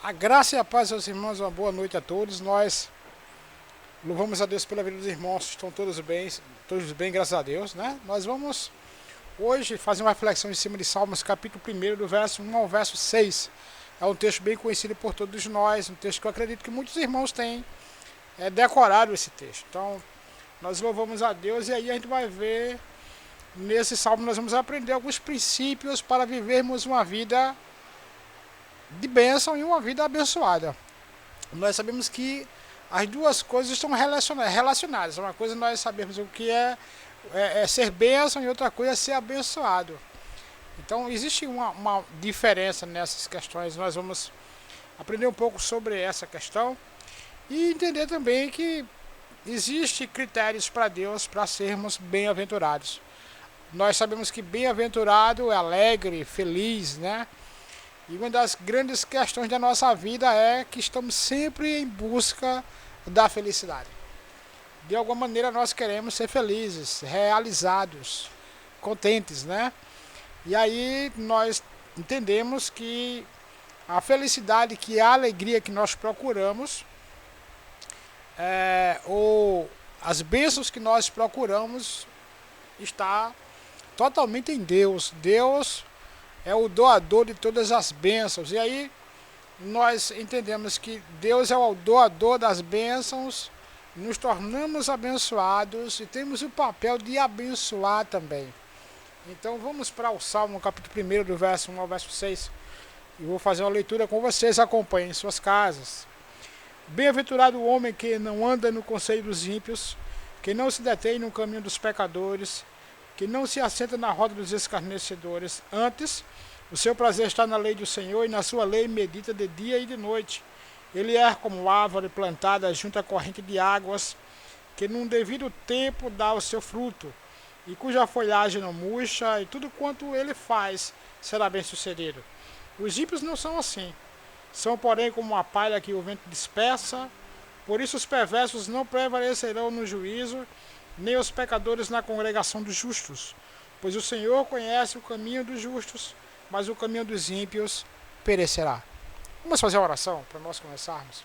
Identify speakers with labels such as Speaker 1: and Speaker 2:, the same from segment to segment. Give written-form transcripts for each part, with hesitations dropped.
Speaker 1: A graça e a paz aos irmãos, uma boa noite a todos. Nós louvamos a Deus pela vida dos irmãos, estão todos bem, graças a Deus, né? Nós vamos hoje fazer uma reflexão em cima de Salmos, capítulo 1, do verso 1 ao verso 6. É um texto bem conhecido por todos nós, um texto que eu acredito que muitos irmãos têm decorado esse texto. Então, nós louvamos a Deus e aí a gente vai ver, nesse salmo nós vamos aprender alguns princípios para vivermos uma vida de bênção e uma vida abençoada. Nós sabemos que as duas coisas estão relacionadas. Uma coisa nós sabemos o que é ser bênção e outra coisa é ser abençoado. Então existe uma diferença nessas questões. Nós vamos aprender um pouco sobre essa questão e entender também que existem critérios para Deus para sermos bem-aventurados. Nós sabemos que bem-aventurado é alegre, feliz, né? E uma das grandes questões da nossa vida é que estamos sempre em busca da felicidade. De alguma maneira nós queremos ser felizes, realizados, contentes, né? E aí nós entendemos que a felicidade, que a alegria que nós procuramos, ou as bênçãos que nós procuramos, está totalmente em Deus. Deus é o doador de todas as bênçãos. E aí nós entendemos que Deus é o doador das bênçãos, nos tornamos abençoados e temos o papel de abençoar também. Então vamos para o Salmo capítulo 1, do verso 1 ao verso 6. E vou fazer uma leitura com vocês, acompanhem em suas casas. Bem-aventurado o homem que não anda no conselho dos ímpios, que não se detém no caminho dos pecadores, que não se assenta na roda dos escarnecedores. Antes, o seu prazer está na lei do Senhor, e na sua lei medita de dia e de noite. Ele é como árvore plantada junto à corrente de águas, que num devido tempo dá o seu fruto, e cuja folhagem não murcha, e tudo quanto ele faz será bem sucedido. Os ímpios não são assim. São, porém, como uma palha que o vento dispersa. Por isso os perversos não prevalecerão no juízo, nem os pecadores na congregação dos justos. Pois o Senhor conhece o caminho dos justos, mas o caminho dos ímpios perecerá. Vamos fazer a oração para nós começarmos.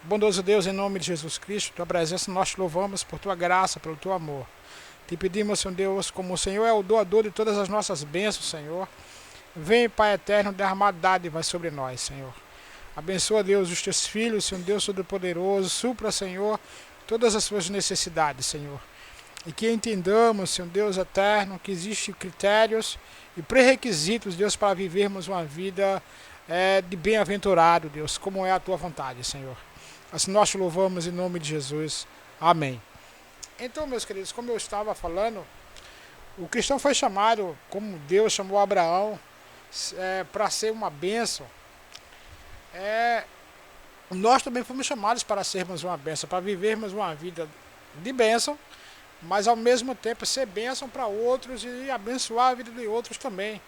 Speaker 1: Bondoso Deus, em nome de Jesus Cristo, tua presença nós te louvamos por tua graça, pelo teu amor. Te pedimos, Senhor Deus, como o Senhor é o doador de todas as nossas bênçãos, Senhor. Vem, Pai eterno, derramar dádivas sobre nós, Senhor. Abençoa, Deus, os teus filhos, Senhor Deus Todo-Poderoso. Supra, Senhor, todas as suas necessidades, Senhor. E que entendamos, Senhor Deus eterno, que existem critérios e pré-requisitos, Deus, para vivermos uma vida de bem-aventurado, Deus, como é a tua vontade, Senhor. Assim nós te louvamos em nome de Jesus. Amém. Então, meus queridos, como eu estava falando, o cristão foi chamado, como Deus chamou Abraão, para ser uma bênção. Nós também fomos chamados para sermos uma bênção, para vivermos uma vida de bênção, mas ao mesmo tempo ser bênção para outros e abençoar a vida de outros também.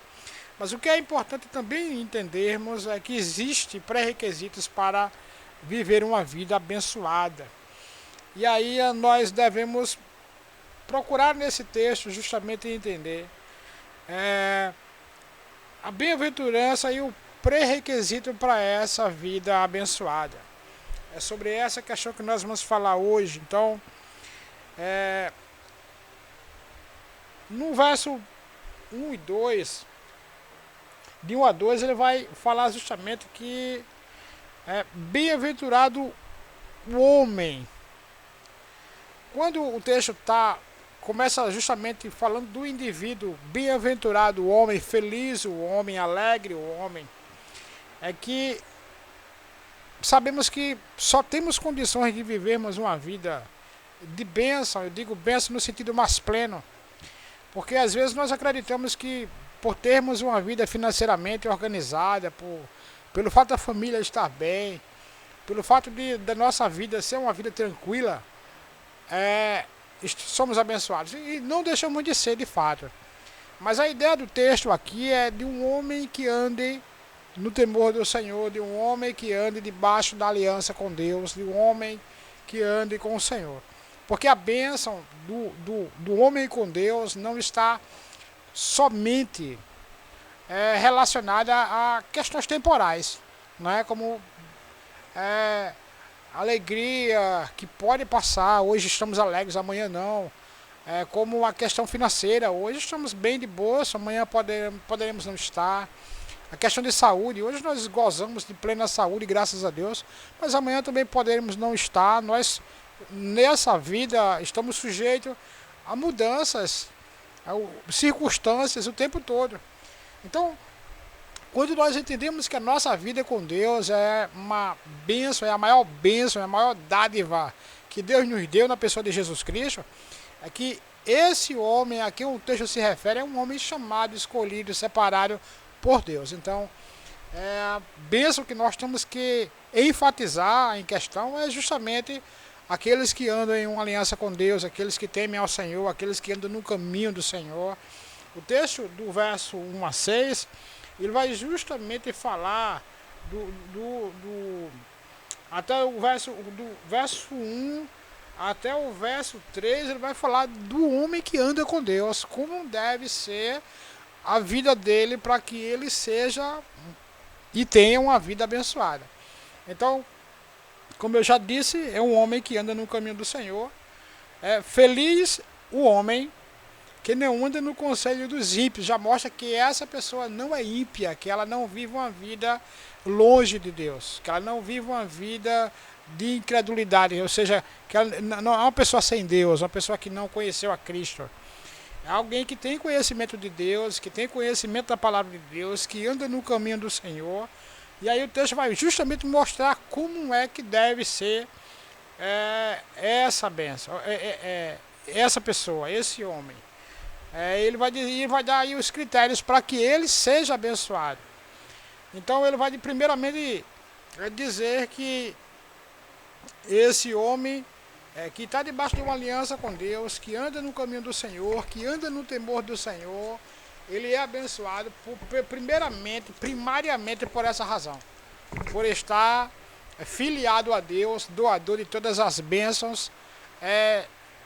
Speaker 1: Mas o que é importante também entendermos é que existem pré-requisitos para viver uma vida abençoada. E aí nós devemos procurar nesse texto justamente entender a bem-aventurança e o pré-requisito para essa vida abençoada. É sobre essa questão que nós vamos falar hoje. Então, no verso 1 e 2, de 1 a 2, ele vai falar justamente que bem-aventurado o homem. Quando o texto começa justamente falando do indivíduo, bem-aventurado o homem, feliz o homem, alegre o homem, é que sabemos que só temos condições de vivermos uma vida de bênção. Eu digo bênção no sentido mais pleno, porque às vezes nós acreditamos que por termos uma vida financeiramente organizada, pelo fato da família estar bem, pelo fato da nossa vida ser uma vida tranquila, somos abençoados. E não deixamos de ser, de fato. Mas a ideia do texto aqui é de um homem que ande no temor do Senhor, de um homem que ande debaixo da aliança com Deus, de um homem que ande com o Senhor. Porque a bênção do homem com Deus não está somente relacionada a questões temporais. não é como é, alegria que pode passar, hoje estamos alegres, amanhã não. É como a questão financeira, hoje estamos bem de bolsa, amanhã poderemos não estar. A questão de saúde, hoje nós gozamos de plena saúde, graças a Deus, mas amanhã também poderemos não estar. Nós, nessa vida, estamos sujeitos a mudanças, a circunstâncias o tempo todo. Então, quando nós entendemos que a nossa vida com Deus é uma bênção, é a maior dádiva que Deus nos deu na pessoa de Jesus Cristo, é que esse homem a quem o texto se refere é um homem chamado, escolhido, separado por Deus. Então, a bênção que nós temos que enfatizar em questão é justamente aqueles que andam em uma aliança com Deus, aqueles que temem ao Senhor, aqueles que andam no caminho do Senhor. O texto do verso 1 a 6, ele vai justamente falar até o verso 1 até o verso 3, ele vai falar do homem que anda com Deus, como deve ser a vida dele para que ele seja e tenha uma vida abençoada. Então, como eu já disse, é um homem que anda no caminho do Senhor. É feliz o homem que não anda no conselho dos ímpios, já mostra que essa pessoa não é ímpia, que ela não vive uma vida longe de Deus, que ela não vive uma vida de incredulidade, ou seja, que ela não é uma pessoa sem Deus, uma pessoa que não conheceu a Cristo. É alguém que tem conhecimento de Deus, que tem conhecimento da palavra de Deus, que anda no caminho do Senhor. E aí o texto vai justamente mostrar como é que deve ser essa bênção, essa pessoa, esse homem. Ele vai dar aí os critérios para que ele seja abençoado. Então ele vai primeiramente dizer que esse homem que está debaixo de uma aliança com Deus, que anda no caminho do Senhor, que anda no temor do Senhor, ele é abençoado primariamente por essa razão, por estar filiado a Deus, doador de todas as bênçãos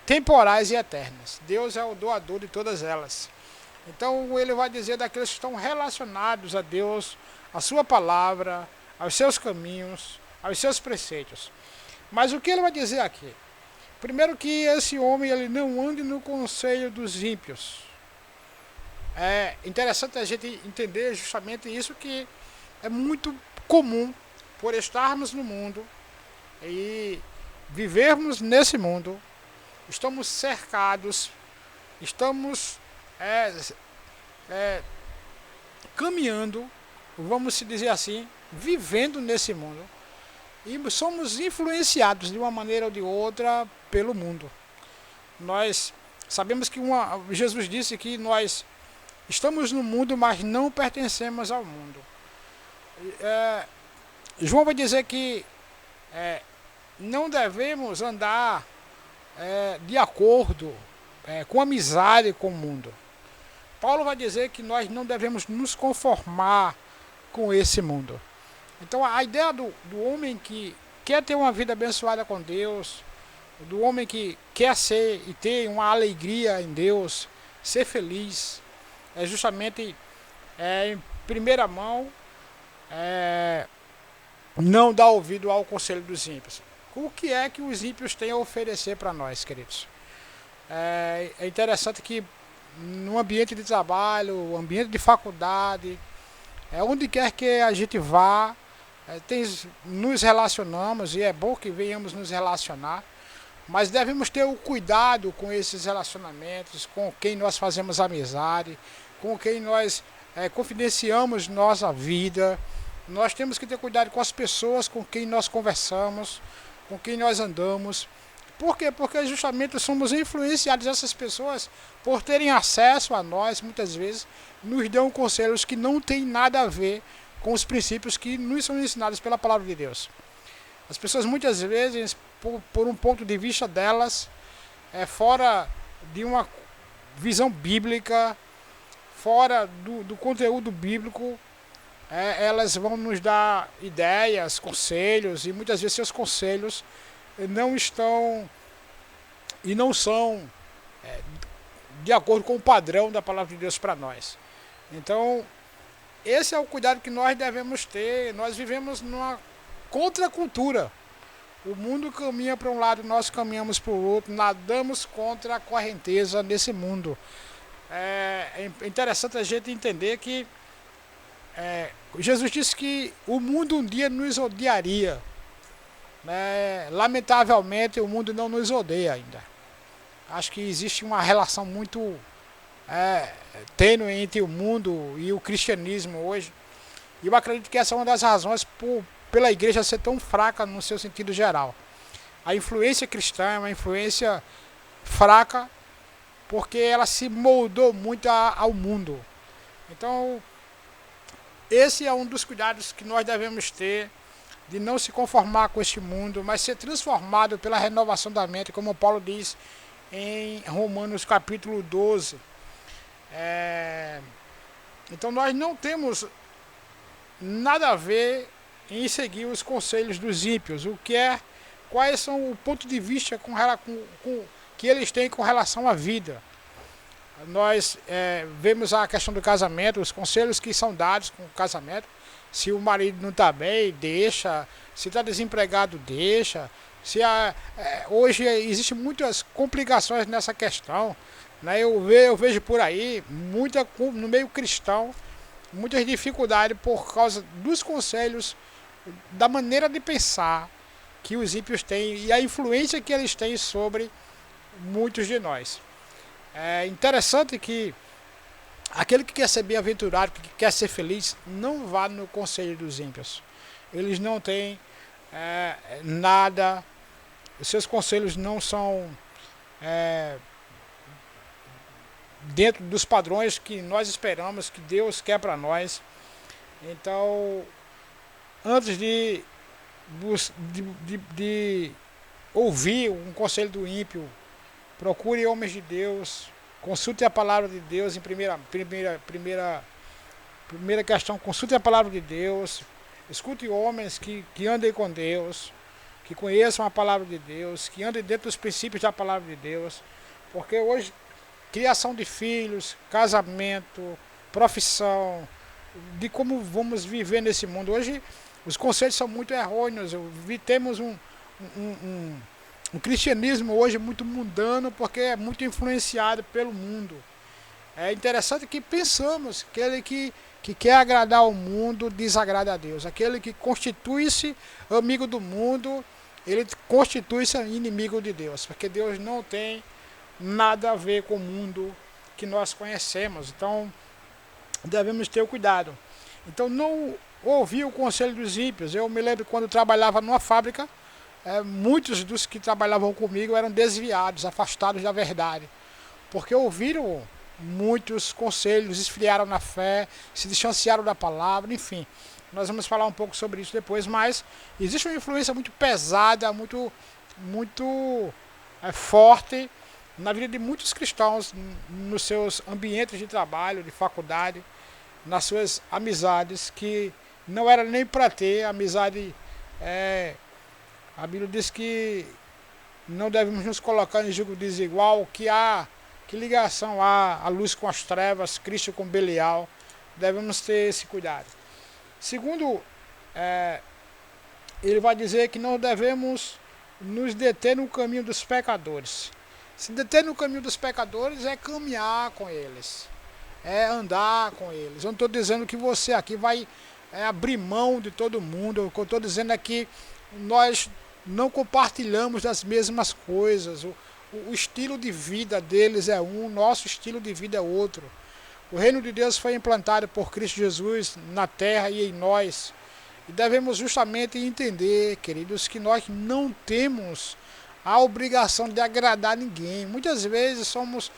Speaker 1: temporais e eternas. Deus é o doador de todas elas. Então ele vai dizer daqueles que estão relacionados a Deus, a sua palavra, aos seus caminhos, aos seus preceitos. Mas o que ele vai dizer aqui? Primeiro que esse homem ele não ande no conselho dos ímpios. É interessante a gente entender justamente isso, que é muito comum por estarmos no mundo e vivermos nesse mundo, estamos cercados, estamos caminhando, vamos se dizer assim, vivendo nesse mundo. E somos influenciados de uma maneira ou de outra pelo mundo. Nós sabemos que Jesus disse que nós estamos no mundo, mas não pertencemos ao mundo. João vai dizer que não devemos andar de acordo com amizade com o mundo. Paulo vai dizer que nós não devemos nos conformar com esse mundo. Então a ideia do homem que quer ter uma vida abençoada com Deus, do homem que quer ser e ter uma alegria em Deus, ser feliz, é justamente em primeira mão não dar ouvido ao conselho dos ímpios. O que é que os ímpios têm a oferecer para nós, queridos? É interessante que no ambiente de trabalho, ambiente de faculdade, onde quer que a gente vá, nos relacionamos, e é bom que venhamos nos relacionar, mas devemos ter o cuidado com esses relacionamentos, com quem nós fazemos amizade, com quem nós confidenciamos nossa vida. Nós temos que ter cuidado com as pessoas com quem nós conversamos, com quem nós andamos. Por quê? Porque justamente somos influenciados, essas pessoas, por terem acesso a nós, muitas vezes, nos dão conselhos que não têm nada a ver com os princípios que nos são ensinados pela palavra de Deus. As pessoas muitas vezes, por um ponto de vista delas, fora de uma visão bíblica, fora do conteúdo bíblico, elas vão nos dar ideias, conselhos, e muitas vezes seus conselhos não estão e não são de acordo com o padrão da palavra de Deus para nós. Então, esse é o cuidado que nós devemos ter. Nós vivemos numa contracultura. O mundo caminha para um lado, nós caminhamos para o outro, nadamos contra a correnteza nesse mundo. É interessante a gente entender que Jesus disse que o mundo um dia nos odiaria. Né? Lamentavelmente, o mundo não nos odeia ainda. Acho que existe uma relação muito tênue entre o mundo e o cristianismo hoje. E eu acredito que essa é uma das razões pela igreja ser tão fraca no seu sentido geral. A influência cristã é uma influência fraca porque ela se moldou muito ao mundo. Então, esse é um dos cuidados que nós devemos ter, de não se conformar com este mundo, mas ser transformado pela renovação da mente, como Paulo diz em Romanos capítulo 12. Então nós não temos nada a ver em seguir os conselhos dos ímpios, quais são o ponto de vista que eles têm com relação à vida. Nós vemos a questão do casamento, os conselhos que são dados com o casamento. Se o marido não está bem, deixa. Se está desempregado, deixa. Hoje existem muitas complicações nessa questão. Né? Eu vejo por aí, no meio cristão, muitas dificuldades por causa dos conselhos, da maneira de pensar que os ímpios têm e a influência que eles têm sobre muitos de nós. É interessante que aquele que quer ser bem-aventurado, que quer ser feliz, não vá no conselho dos ímpios. Eles não têm nada, os seus conselhos não são dentro dos padrões que nós esperamos, que Deus quer para nós. Então, antes de ouvir um conselho do ímpio, procure homens de Deus, consulte a palavra de Deus em primeira questão, consulte a palavra de Deus, escute homens que andem com Deus, que conheçam a palavra de Deus, que andem dentro dos princípios da palavra de Deus, porque hoje, criação de filhos, casamento, profissão, de como vamos viver nesse mundo. Hoje, os conceitos são muito errôneos. Temos um cristianismo hoje muito mundano, porque é muito influenciado pelo mundo. É interessante que pensamos que aquele que quer agradar ao mundo desagrada a Deus. Aquele que constitui-se amigo do mundo, ele constitui-se inimigo de Deus, porque Deus não tem nada a ver com o mundo que nós conhecemos. Então, devemos ter cuidado. Então, não ouvir o conselho dos ímpios. Eu me lembro quando trabalhava numa fábrica, muitos dos que trabalhavam comigo eram desviados, afastados da verdade, porque ouviram muitos conselhos, esfriaram na fé, se distanciaram da palavra, enfim. Nós vamos falar um pouco sobre isso depois, mas existe uma influência muito pesada, muito forte na vida de muitos cristãos, nos seus ambientes de trabalho, de faculdade, nas suas amizades, que não era nem para ter amizade. A Bíblia diz que não devemos nos colocar em julgo desigual, que ligação há a luz com as trevas, Cristo com Belial. Devemos ter esse cuidado. Segundo, ele vai dizer que não devemos nos deter no caminho dos pecadores. Se deter no caminho dos pecadores é caminhar com eles, é andar com eles. Eu não estou dizendo que você aqui vai abrir mão de todo mundo. O que eu estou dizendo é que nós não compartilhamos das mesmas coisas. O estilo de vida deles é um, nosso estilo de vida é outro. O reino de Deus foi implantado por Cristo Jesus na terra e em nós. E devemos justamente entender, queridos, que nós não temos a obrigação de agradar ninguém. Muitas vezes somos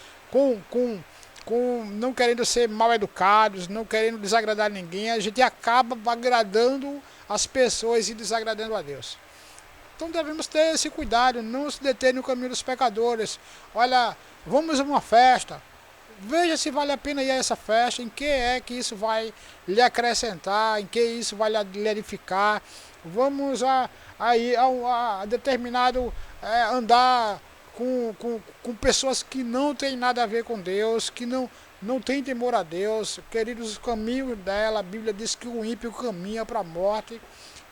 Speaker 1: não querendo ser mal educados, não querendo desagradar ninguém, a gente acaba agradando as pessoas e desagradando a Deus. Então devemos ter esse cuidado, não se deter no caminho dos pecadores. Olha, vamos a uma festa, veja se vale a pena ir a essa festa, em que é que isso vai lhe acrescentar, em que isso vai lhe edificar. Vamos a determinado andar com pessoas que não têm nada a ver com Deus, que não tem temor a Deus. Queridos, os caminhos dela, a Bíblia diz que o ímpio caminha para a morte,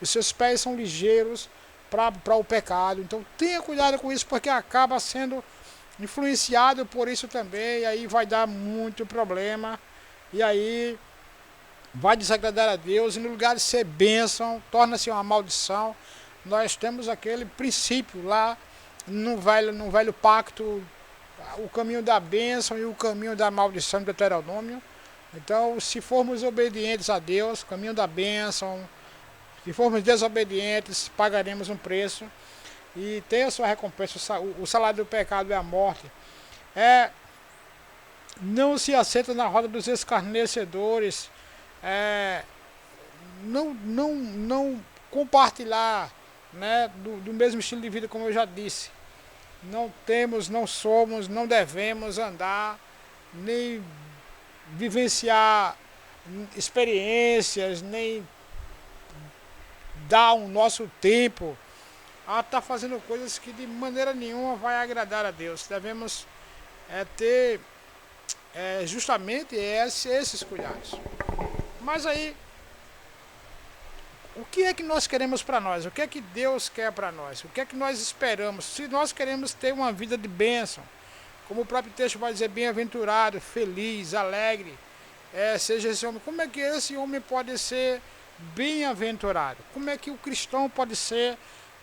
Speaker 1: e seus pés são ligeiros para o pecado. Então tenha cuidado com isso, porque acaba sendo influenciado por isso também, e aí vai dar muito problema, e aí vai desagradar a Deus, e no lugar de ser bênção, torna-se uma maldição. Nós temos aquele princípio lá no velho pacto, o caminho da bênção e o caminho da maldição do Deuteronômio. Então, se formos obedientes a Deus, caminho da bênção, se formos desobedientes, pagaremos um preço e ter a sua recompensa. O salário do pecado é a morte. Não se assenta na roda dos escarnecedores, não compartilhar, né, do mesmo estilo de vida, como eu já disse. Não temos, não somos, não devemos andar, nem vivenciar experiências, nem dar o nosso tempo a estar fazendo coisas que de maneira nenhuma vai agradar a Deus. Devemos ter justamente esses cuidados. Mas aí, o que é que nós queremos para nós? O que é que Deus quer para nós? O que é que nós esperamos? Se nós queremos ter uma vida de bênção, como o próprio texto vai dizer, bem-aventurado, feliz, alegre, seja esse homem, como é que esse homem pode ser bem-aventurado? Como é que o cristão pode ser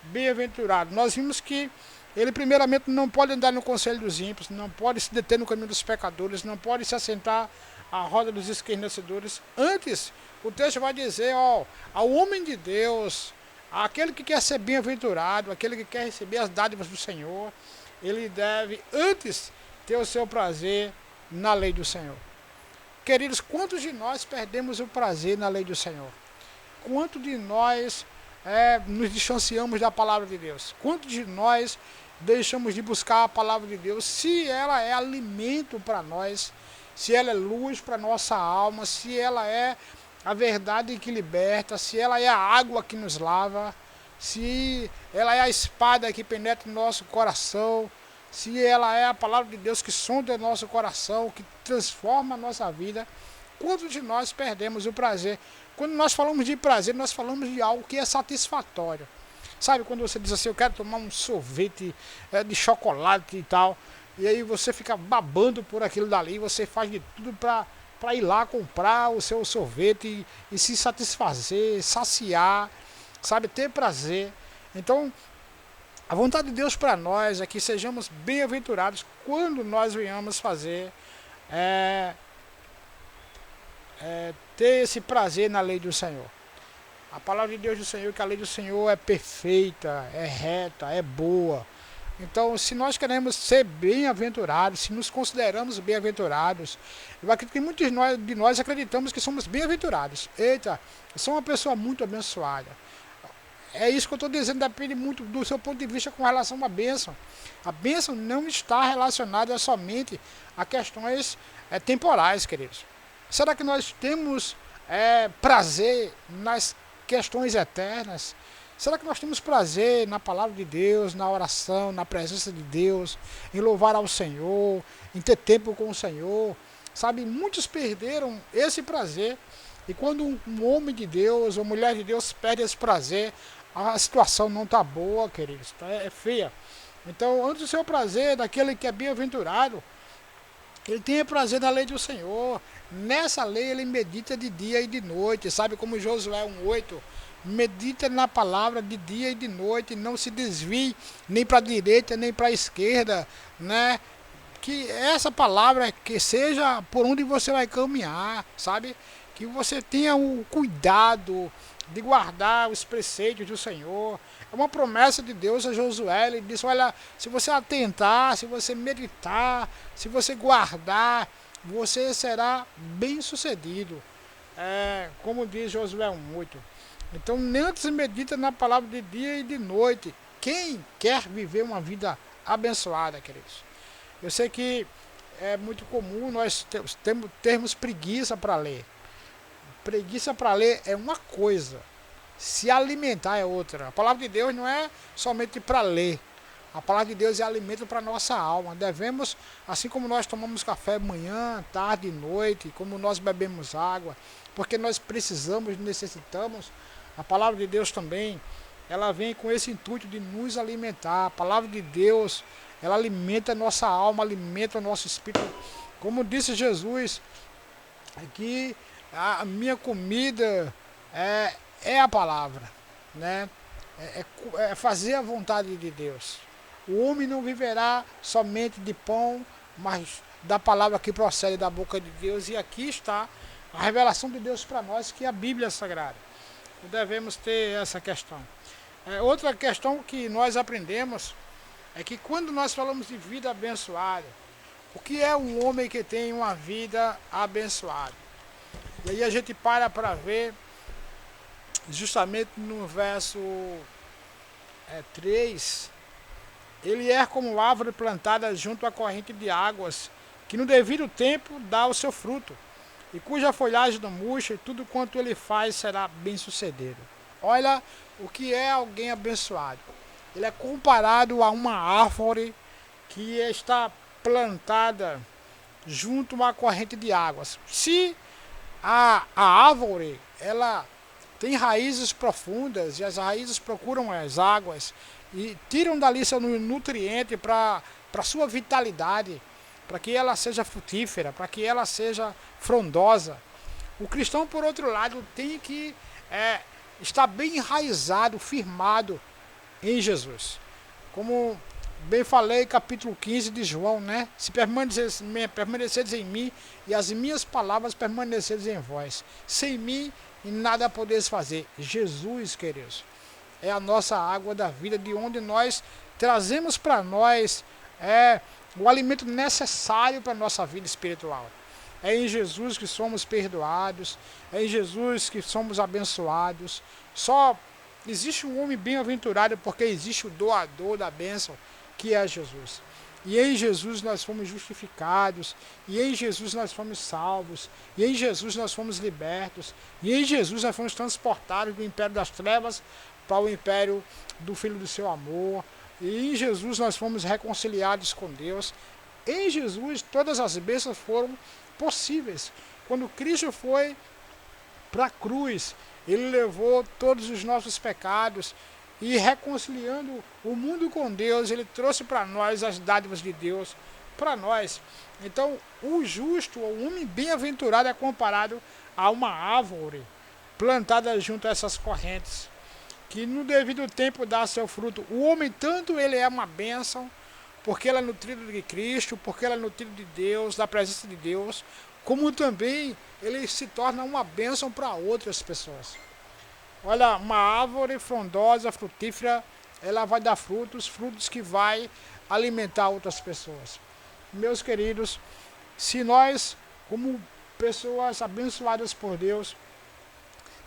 Speaker 1: bem-aventurado? Nós vimos que ele primeiramente não pode andar no conselho dos ímpios, não pode se deter no caminho dos pecadores, não pode se assentar à roda dos escarnecedores. Antes, o texto vai dizer, ao homem de Deus, aquele que quer ser bem-aventurado, aquele que quer receber as dádivas do Senhor, ele deve antes ter o seu prazer na lei do Senhor. Queridos, quantos de nós perdemos o prazer na lei do Senhor? Quantos de nós nos distanciamos da palavra de Deus? Quantos de nós deixamos de buscar a palavra de Deus, se ela é alimento para nós, se ela é luz para nossa alma, se ela é a verdade que liberta, se ela é a água que nos lava, se ela é a espada que penetra no nosso coração, se ela é a palavra de Deus que sonda o nosso coração, que transforma a nossa vida. Quantos de nós perdemos o prazer? Quando nós falamos de prazer, nós falamos de algo que é satisfatório. Sabe quando você diz assim, eu quero tomar um sorvete de chocolate e tal, e aí você fica babando por aquilo dali, você faz de tudo para ir lá comprar o seu sorvete e se satisfazer, saciar, sabe, ter prazer. Então, a vontade de Deus para nós é que sejamos bem-aventurados quando nós venhamos fazer, ter esse prazer na lei do Senhor. A palavra de Deus do Senhor, que a lei do Senhor é perfeita, é reta, é boa. Então, se nós queremos ser bem-aventurados, se nos consideramos bem-aventurados, eu acredito que muitos de nós acreditamos que somos bem-aventurados. Eita, eu sou uma pessoa muito abençoada. É isso que eu estou dizendo, depende muito do seu ponto de vista com relação à bênção. A bênção não está relacionada somente a questões temporais, queridos. Será que nós temos prazer nas questões eternas? Será que nós temos prazer na palavra de Deus, na oração, na presença de Deus, em louvar ao Senhor, em ter tempo com o Senhor? Sabe, muitos perderam esse prazer. E quando um homem de Deus ou mulher de Deus perde esse prazer, a situação não está boa, queridos, é feia. Então, antes do seu prazer, daquele que é bem-aventurado, ele tem prazer na lei do Senhor. Nessa lei ele medita de dia e de noite, sabe, como Josué 1:8, medita na palavra de dia e de noite, não se desvie nem para a direita nem para a esquerda, né? Que essa palavra que seja por onde você vai caminhar, sabe? Que você tenha o cuidado de guardar os preceitos do Senhor. É uma promessa de Deus a Josué. Ele disse, olha, se você atentar, se você meditar, se você guardar, você será bem sucedido. Como diz Josué 1:8. Então, antes medita na palavra de dia e de noite. Quem quer viver uma vida abençoada, queridos? Eu sei que é muito comum nós termos preguiça para ler. Preguiça para ler é uma coisa, se alimentar é outra. A palavra de Deus não é somente para ler. A palavra de Deus é alimento para a nossa alma. Devemos, assim como nós tomamos café manhã, tarde e noite, como nós bebemos água, porque nós precisamos, necessitamos, a palavra de Deus também, ela vem com esse intuito de nos alimentar. A palavra de Deus, ela alimenta a nossa alma, alimenta o nosso espírito. Como disse Jesus, que a minha comida é a palavra, né? É fazer a vontade de Deus. O homem não viverá somente de pão, mas da palavra que procede da boca de Deus. E aqui está a revelação de Deus para nós, que é a Bíblia Sagrada. Devemos ter essa questão. Outra questão que nós aprendemos é que quando nós falamos de vida abençoada, o que é um homem que tem uma vida abençoada? E aí a gente para ver justamente no verso 3, ele é como árvore plantada junto à corrente de águas, que no devido tempo dá o seu fruto, e cuja folhagem não murcha, e tudo quanto ele faz será bem sucedido. Olha o que é alguém abençoado. Ele é comparado a uma árvore que está plantada junto a uma corrente de águas. Se a árvore, ela tem raízes profundas, e as raízes procuram as águas e tiram dali seu nutriente para sua vitalidade, para que ela seja frutífera, para que ela seja frondosa. O cristão, por outro lado, tem que estar bem enraizado, firmado em Jesus. Como bem falei, capítulo 15 de João, né? Se permaneceres em mim e as minhas palavras permaneceres em vós, sem mim nada podeis fazer. Jesus, queridos, é a nossa água da vida, de onde nós trazemos para nós o alimento necessário para a nossa vida espiritual. É em Jesus que somos perdoados, é em Jesus que somos abençoados. Só existe um homem bem-aventurado porque existe o doador da bênção, que é Jesus. E em Jesus nós fomos justificados, e em Jesus nós fomos salvos, e em Jesus nós fomos libertos, e em Jesus nós fomos transportados do império das trevas para o império do Filho do seu amor, e em Jesus nós fomos reconciliados com Deus. Em Jesus todas as bênçãos foram possíveis. Quando Cristo foi para a cruz, ele levou todos os nossos pecados, e reconciliando o mundo com Deus, ele trouxe para nós as dádivas de Deus para nós. Então, o justo, o homem bem-aventurado, é comparado a uma árvore plantada junto a essas correntes, que no devido tempo dá seu fruto. O homem, tanto ele é uma bênção, porque ele é nutrido de Cristo, porque ele é nutrido de Deus, da presença de Deus, como também ele se torna uma bênção para outras pessoas. Olha, uma árvore frondosa, frutífera, ela vai dar frutos que vai alimentar outras pessoas. Meus queridos, se nós, como pessoas abençoadas por Deus,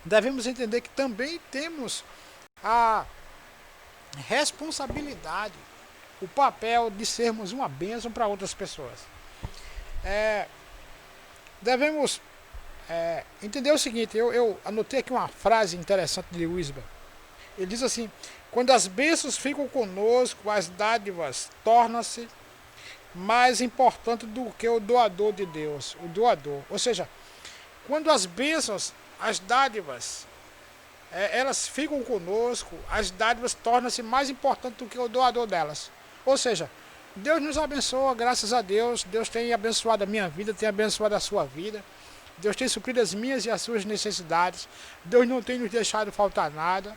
Speaker 1: devemos entender que também temos a responsabilidade, o papel de sermos uma bênção para outras pessoas. Devemos entender o seguinte, eu anotei aqui uma frase interessante de Wisber. Ele diz assim: quando as bênçãos ficam conosco, as dádivas tornam-se mais importantes do que o doador de Deus, o doador. Ou seja, quando as bênçãos, as dádivas, elas ficam conosco, as dádivas tornam-se mais importantes do que o doador delas. Ou seja, Deus nos abençoa, graças a Deus. Deus tem abençoado a minha vida, tem abençoado a sua vida. Deus tem suprido as minhas e as suas necessidades. Deus não tem nos deixado faltar nada.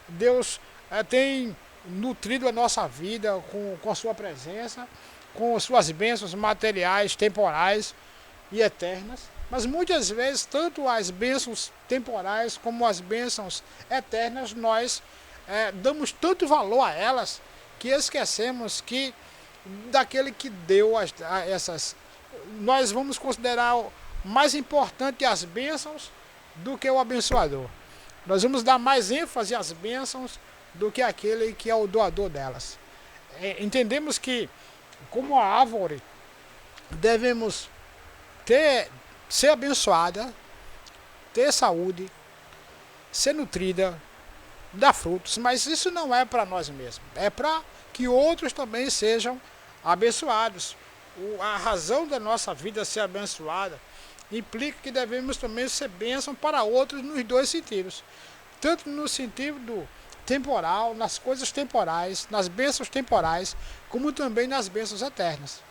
Speaker 1: Deus tem nutrido a nossa vida com a sua presença, com as suas bênçãos materiais, temporais e eternas. Mas muitas vezes, tanto as bênçãos temporais como as bênçãos eternas, nós damos tanto valor a elas que esquecemos que daquele que deu essas. Nós vamos considerar mais importante as bênçãos do que o abençoador. Nós vamos dar mais ênfase às bênçãos do que aquele que é o doador delas. Entendemos que, como a árvore, devemos ser abençoada, ter saúde, ser nutrida, dar frutos, mas isso não é para nós mesmos, é para que outros também sejam abençoados. A razão da nossa vida ser abençoada implica que devemos também ser bênção para outros nos dois sentidos, tanto no sentido temporal, nas coisas temporais, nas bênçãos temporais, como também nas bênçãos eternas.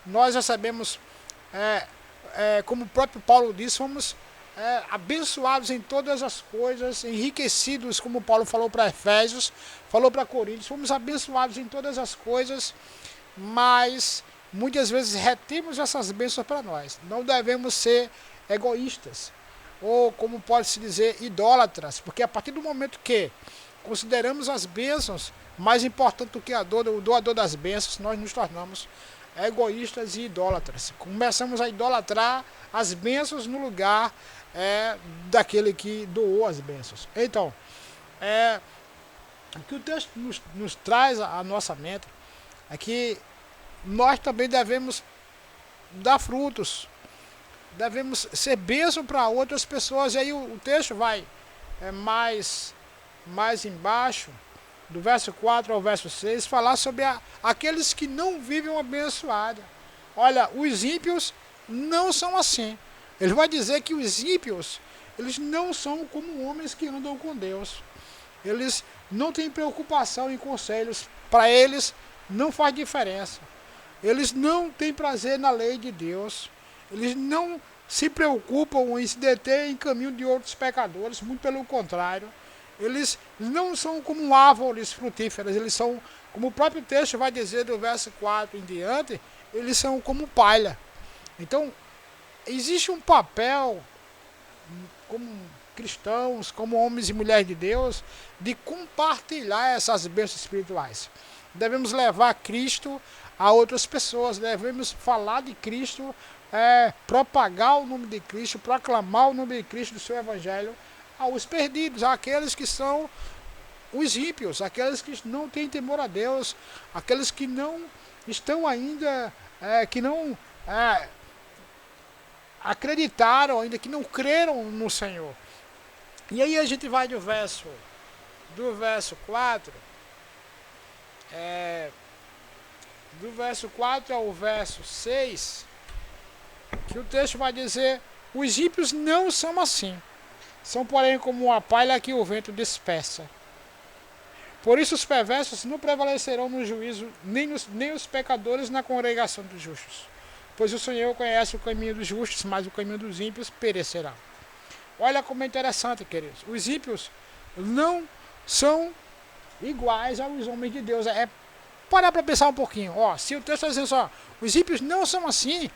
Speaker 1: Nós recebemos, como o próprio Paulo disse, somos abençoados em todas as coisas, enriquecidos, como Paulo falou para Efésios, falou para Coríntios, fomos abençoados em todas as coisas, mas muitas vezes retemos essas bênçãos para nós. Não devemos ser egoístas, ou como pode-se dizer, idólatras, porque a partir do momento que consideramos as bênçãos mais importantes do que o doador das bênçãos, nós nos tornamos egoístas e idólatras. Começamos a idolatrar as bênçãos no lugar daquele que doou as bênçãos. Então, o que o texto nos traz à nossa mente é que nós também devemos dar frutos, devemos ser bênção para outras pessoas. E aí o texto vai mais embaixo, do verso 4 ao verso 6, falar sobre aqueles que não vivem uma abençoada. Olha, os ímpios não são assim. Ele vai dizer que os ímpios, eles não são como homens que andam com Deus. Eles não têm preocupação em conselhos. Para eles, não faz diferença. Eles não têm prazer na lei de Deus. Eles não se preocupam em se deter em caminho de outros pecadores. Muito pelo contrário. Eles não são como árvores frutíferas. Eles são, como o próprio texto vai dizer do verso 4 em diante, eles são como palha. Então, existe um papel, como cristãos, como homens e mulheres de Deus, de compartilhar essas bênçãos espirituais. Devemos levar Cristo a outras pessoas, devemos falar de Cristo, propagar o nome de Cristo, proclamar o nome de Cristo do seu Evangelho aos perdidos, àqueles que são os ímpios, aqueles que não têm temor a Deus, aqueles que não estão ainda, que não acreditaram ainda, que não creram no Senhor. E aí a gente vai do verso 4, do verso 4 ao verso 6, que o texto vai dizer: os ímpios não são assim, são porém como uma palha que o vento dispersa. Por isso os perversos não prevalecerão no juízo, nem os pecadores na congregação dos justos. Pois o Senhor conhece o caminho dos justos, mas o caminho dos ímpios perecerá. Olha como é interessante, queridos. Os ímpios não são iguais aos homens de Deus. Parar para pensar um pouquinho. Se o texto está dizendo só, os ímpios não são assim,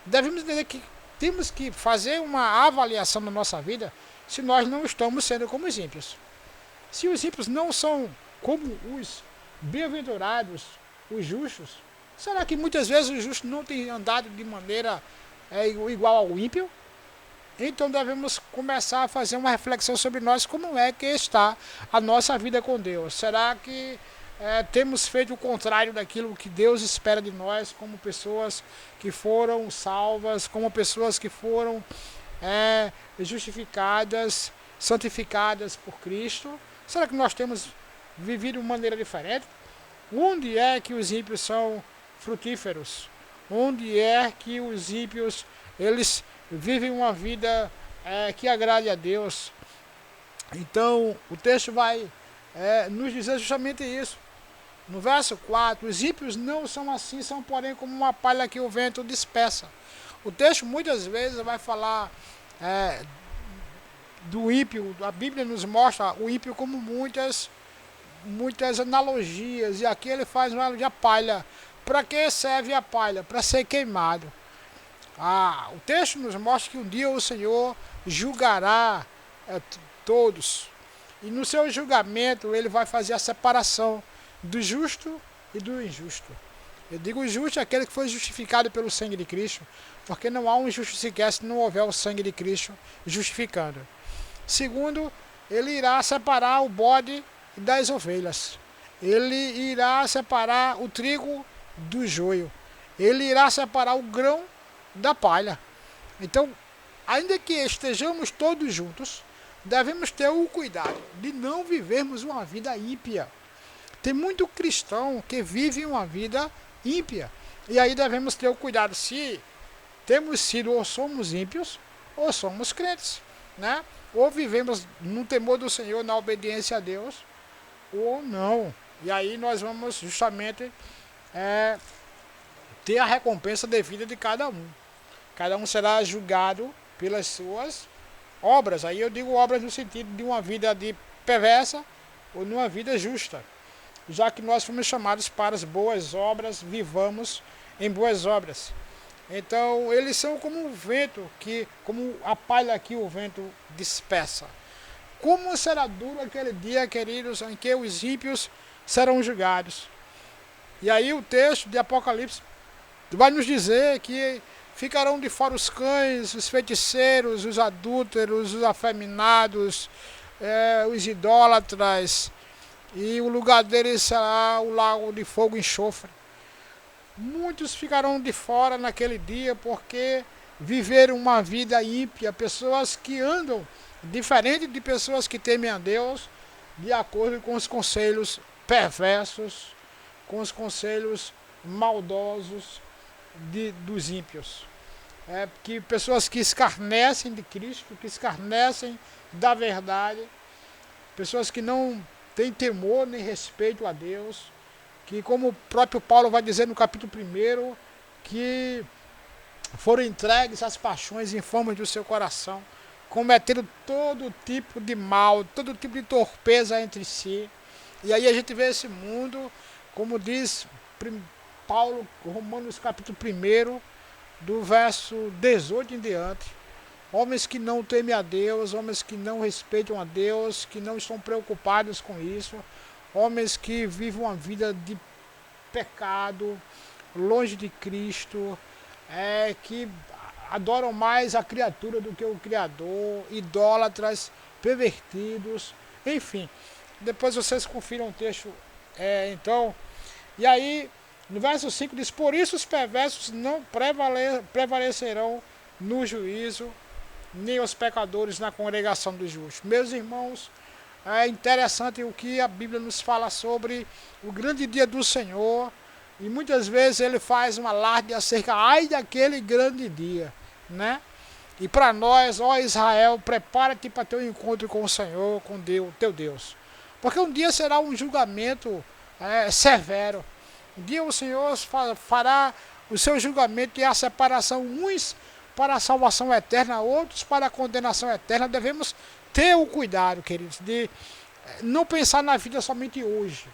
Speaker 1: devemos entender que temos que fazer uma avaliação da nossa vida se nós não estamos sendo como os ímpios. Se os ímpios não são como os bem-aventurados, os justos, será que muitas vezes os justos não têm andado de maneira igual ao ímpio? Então devemos começar a fazer uma reflexão sobre nós, como é que está a nossa vida com Deus. Será que temos feito o contrário daquilo que Deus espera de nós, como pessoas que foram salvas, como pessoas que foram justificadas, santificadas por Cristo? Será que nós temos vivido de maneira diferente? Onde é que os ímpios são frutíferos? Onde é que os ímpios eles vivem uma vida que agrade a Deus? Então o texto vai nos dizer justamente isso. No verso 4, os ímpios não são assim, são porém como uma palha que o vento dispersa. O texto muitas vezes vai falar do ímpio. A Bíblia nos mostra o ímpio como muitas analogias, e aqui ele faz uma analogia à palha. Para que serve a palha? Para ser queimado. O texto nos mostra que um dia o Senhor julgará todos, e no seu julgamento ele vai fazer a separação do justo e do injusto. Eu digo justo é aquele que foi justificado pelo sangue de Cristo, porque não há um justo sequer se não houver o sangue de Cristo justificando. Segundo, ele irá separar o bode das ovelhas. Ele irá separar o trigo do joio. Ele irá separar o grão da palha. Então, ainda que estejamos todos juntos, devemos ter o cuidado de não vivermos uma vida ímpia. Tem muito cristão que vive uma vida ímpia. E aí devemos ter o cuidado se temos sido ou somos ímpios ou somos crentes, né? Ou vivemos no temor do Senhor, na obediência a Deus, ou não. E aí nós vamos justamente ter a recompensa devida de cada um. Cada um será julgado pelas suas obras. Aí eu digo obras no sentido de uma vida de perversa ou de uma vida justa. Já que nós fomos chamados para as boas obras, vivamos em boas obras. Então, eles são como um vento, como a palha que o vento dispersa. Como será duro aquele dia, queridos, em que os ímpios serão julgados. E aí o texto de Apocalipse vai nos dizer que ficarão de fora os cães, os feiticeiros, os adúlteros, os afeminados, os idólatras, e o lugar deles será o lago de fogo e enxofre. Muitos ficarão de fora naquele dia porque viveram uma vida ímpia, pessoas que andam diferente de pessoas que temem a Deus, de acordo com os conselhos perversos, com os conselhos maldosos dos ímpios. Que pessoas que escarnecem de Cristo, que escarnecem da verdade, pessoas que não têm temor nem respeito a Deus, que, como o próprio Paulo vai dizer no capítulo 1, que foram entregues às paixões infames do seu coração, cometendo todo tipo de mal, todo tipo de torpeza entre si. E aí a gente vê esse mundo, como diz Paulo, Romanos capítulo 1, do verso 18 em diante, homens que não temem a Deus, homens que não respeitam a Deus, que não estão preocupados com isso, homens que vivem uma vida de pecado, longe de Cristo, que adoram mais a criatura do que o Criador, idólatras, pervertidos, enfim. Depois vocês confiram o texto, então. E aí, no verso 5 diz, por isso os perversos não prevalecerão no juízo, nem os pecadores na congregação dos justos. Meus irmãos, é interessante o que a Bíblia nos fala sobre o grande dia do Senhor, e muitas vezes ele faz um alarde acerca daquele grande dia, né? E para nós, ó Israel, prepara-te para ter um encontro com o Senhor, com Deus, teu Deus. Porque um dia será um julgamento severo. Um dia o Senhor fará o seu julgamento e a separação, uns para a salvação eterna, outros para a condenação eterna. Devemos ter o cuidado, queridos, de não pensar na vida somente hoje.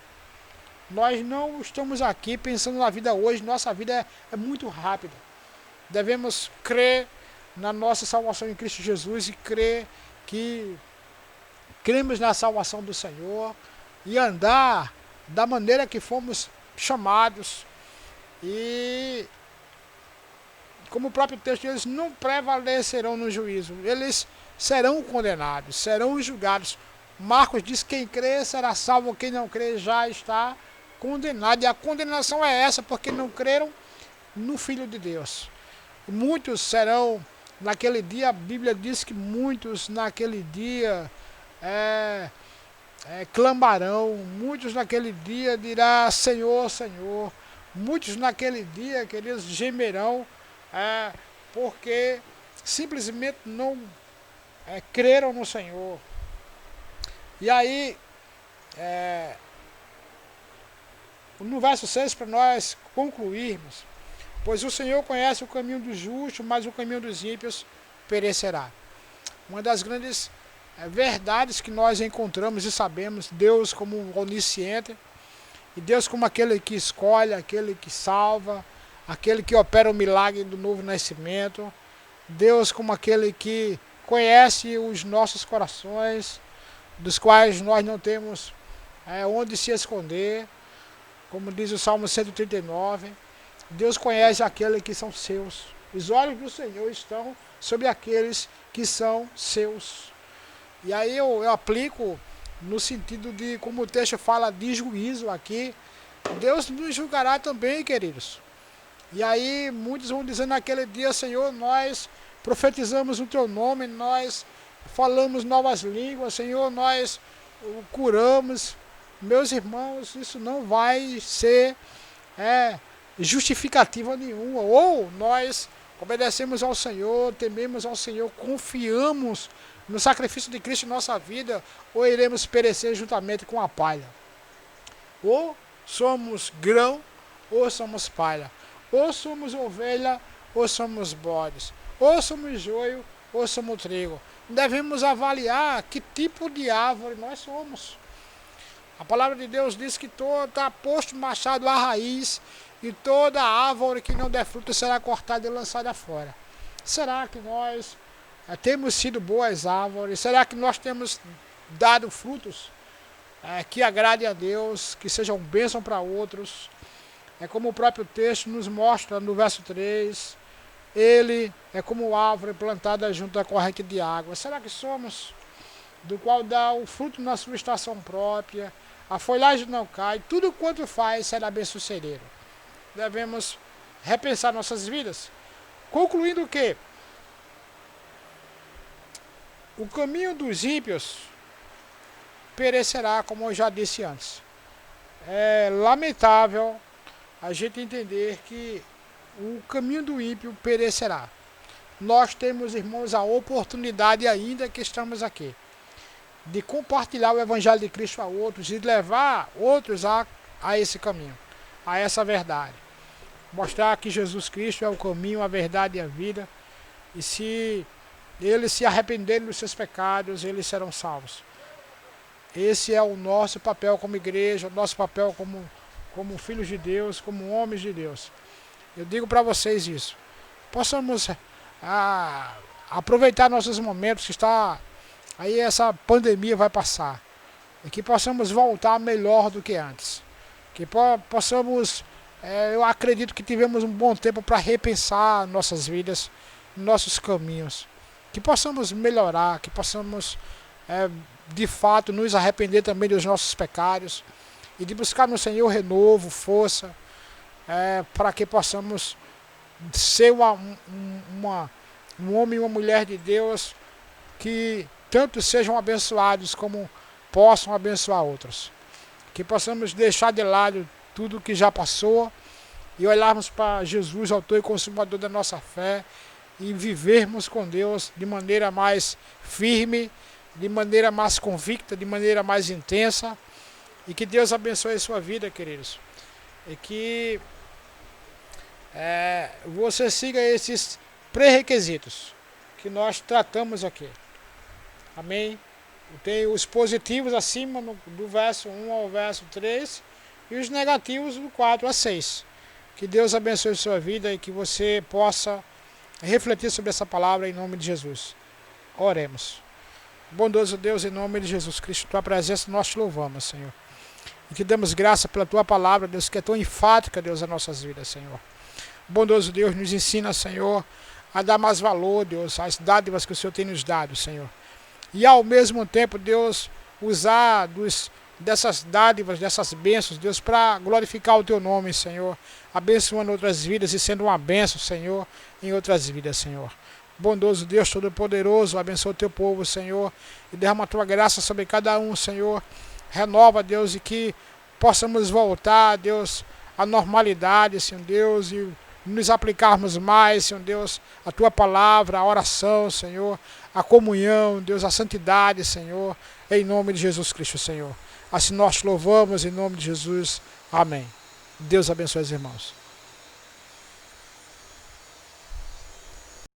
Speaker 1: Nós não estamos aqui pensando na vida hoje, nossa vida é muito rápida. Devemos crer na nossa salvação em Cristo Jesus e crer que cremos na salvação do Senhor e andar da maneira que fomos chamados. E como o próprio texto diz, eles não prevalecerão no juízo, eles serão condenados, serão julgados. Marcos diz que quem crê será salvo, quem não crê já está condenado. E a condenação é essa, porque não creram no Filho de Deus. Muitos serão, naquele dia, a Bíblia diz que muitos naquele dia clamarão, muitos naquele dia dirá Senhor, Senhor. Muitos naquele dia, queridos, gemerão, porque simplesmente não creram no Senhor. E aí, no verso 6, para nós concluirmos, pois o Senhor conhece o caminho do justo, mas o caminho dos ímpios perecerá. Uma das grandes verdades que nós encontramos e sabemos, Deus como onisciente, e Deus como aquele que escolhe, aquele que salva, aquele que opera o milagre do novo nascimento, Deus como aquele que conhece os nossos corações, dos quais nós não temos onde se esconder, como diz o Salmo 139, Deus conhece aqueles que são seus. Os olhos do Senhor estão sobre aqueles que são seus. E aí eu aplico no sentido de, como o texto fala de juízo aqui, Deus nos julgará também, queridos. E aí muitos vão dizer naquele dia, Senhor, nós profetizamos o teu nome, nós falamos novas línguas, Senhor, nós curamos. Meus irmãos, isso não vai ser justificativa nenhuma. Ou nós obedecemos ao Senhor, tememos ao Senhor, confiamos no sacrifício de Cristo em nossa vida, ou iremos perecer juntamente com a palha. Ou somos grão, ou somos palha. Ou somos ovelha, ou somos bodes. Ou somos joio, ou somos trigo. Devemos avaliar que tipo de árvore nós somos. A palavra de Deus diz que está posto machado à raiz, e toda árvore que não der fruto será cortada e lançada fora. Será que nós temos sido boas árvores? Será que nós temos dado frutos que agradem a Deus, que sejam bênção para outros? É como o próprio texto nos mostra no verso 3, ele é como árvore plantada junto à corrente de água. Será que somos? Do qual dá o fruto na sua estação própria, a folhagem não cai, tudo quanto faz será bem-sucedido. Devemos repensar nossas vidas, concluindo que o caminho dos ímpios perecerá, como eu já disse antes. É lamentável a gente entender que o caminho do ímpio perecerá. Nós temos, irmãos, a oportunidade ainda que estamos aqui, de compartilhar o Evangelho de Cristo a outros e levar outros a esse caminho, a essa verdade. Mostrar que Jesus Cristo é o caminho, a verdade e a vida. E se eles se arrependerem dos seus pecados, eles serão salvos. Esse é o nosso papel como igreja, o nosso papel como filhos de Deus, como homens de Deus. Eu digo para vocês isso. Possamos aproveitar nossos momentos, que está aí, essa pandemia vai passar. E que possamos voltar melhor do que antes. Que possamos, eu acredito que tivemos um bom tempo para repensar nossas vidas, nossos caminhos. Que possamos melhorar, que possamos, de fato, nos arrepender também dos nossos pecados. E de buscar no Senhor renovo, força, para que possamos ser um homem e uma mulher de Deus que tanto sejam abençoados como possam abençoar outros. Que possamos deixar de lado tudo que já passou e olharmos para Jesus, autor e consumador da nossa fé, e vivermos com Deus de maneira mais firme, de maneira mais convicta, de maneira mais intensa. E que Deus abençoe a sua vida, queridos. E que você siga esses pré-requisitos que nós tratamos aqui. Amém? Tem os positivos acima do verso 1 ao verso 3 e os negativos do 4 a 6. Que Deus abençoe a sua vida e que você possa refletir sobre essa palavra em nome de Jesus. Oremos. Bondoso Deus, em nome de Jesus Cristo, tua presença nós te louvamos, Senhor. E te damos graça pela tua palavra, Deus, que é tão enfática, Deus, as nossas vidas, Senhor. Bondoso Deus, nos ensina, Senhor, a dar mais valor, Deus, às dádivas que o Senhor tem nos dado, Senhor. E ao mesmo tempo, Deus, usar dessas dádivas, dessas bênçãos, Deus, para glorificar o teu nome, Senhor. Abençoando outras vidas e sendo uma bênção, Senhor, em outras vidas, Senhor. Bondoso Deus Todo-Poderoso, abençoa o teu povo, Senhor, e derrama a tua graça sobre cada um, Senhor. Renova, Deus, e que possamos voltar, Deus, à normalidade, Senhor Deus, e nos aplicarmos mais, Senhor Deus, a tua palavra, a oração, Senhor, a comunhão, Deus, a santidade, Senhor, em nome de Jesus Cristo, Senhor. Assim nós te louvamos, em nome de Jesus. Amém. Deus abençoe os irmãos.